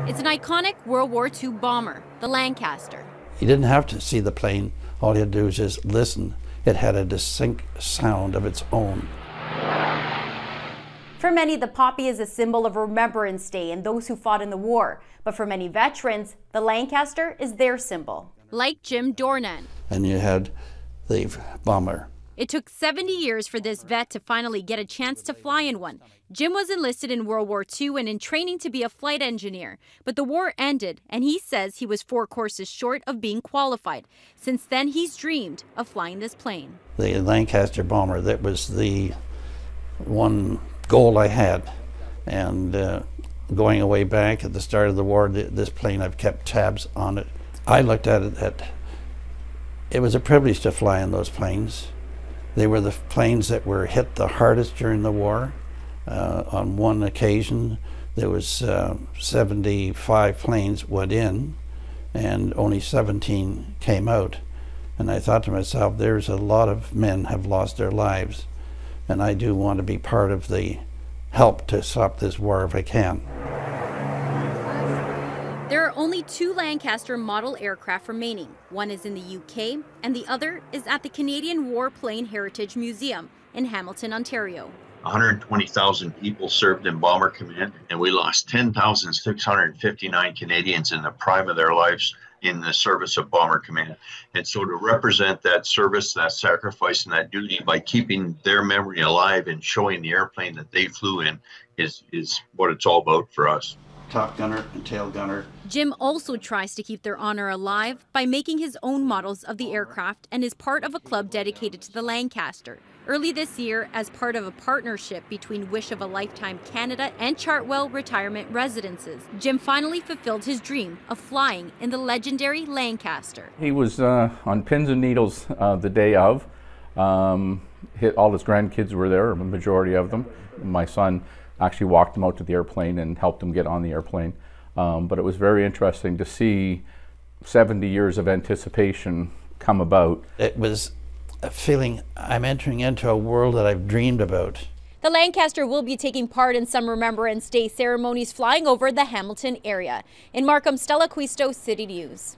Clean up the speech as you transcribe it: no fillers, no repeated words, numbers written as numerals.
It's an iconic World War II bomber, the Lancaster. You didn't have to see the plane. All you had to do was just listen. It had a distinct sound of its own. For many, the Poppy is a symbol of Remembrance Day and those who fought in the war. But for many veterans, the Lancaster is their symbol. Like Jim Dornan. And you had the bomber. It took 70 years for this vet to finally get a chance to fly in one. Jim was enlisted in World War II and in training to be a flight engineer. But the war ended, and he says he was 4 courses short of being qualified. Since then, he's dreamed of flying this plane. The Lancaster bomber, that was the one goal I had. And going away back at the start of the war, this plane, I've kept tabs on it. I looked at it that it was a privilege to fly in those planes. They were the planes that were hit the hardest during the war. On one occasion, there was 75 planes went in and only 17 came out. And I thought to myself, there's a lot of men have lost their lives, and I do want to be part of the help to stop this war if I can. There are only 2 Lancaster model aircraft remaining. One is in the UK, and the other is at the Canadian Warplane Heritage Museum in Hamilton, Ontario. 120,000 people served in Bomber Command, and we lost 10,659 Canadians in the prime of their lives in the service of Bomber Command. And so to represent that service, that sacrifice, and that duty by keeping their memory alive and showing the airplane that they flew in is what it's all about for us. Top gunner and tail gunner. Jim also tries to keep their honor alive by making his own models of the aircraft and is part of a club dedicated to the Lancaster. Early this year, as part of a partnership between Wish of a Lifetime Canada and Chartwell retirement residences, Jim finally fulfilled his dream of flying in the legendary Lancaster. He was on pins and needles the day of. All his grandkids were there, a majority of them. My son actually walked him out to the airplane and helped him get on the airplane. But it was very interesting to see 70 years of anticipation come about. It was a feeling I'm entering into a world that I've dreamed about. The Lancaster will be taking part in some Remembrance Day ceremonies flying over the Hamilton area. In Markham, Stella Quisto, City News.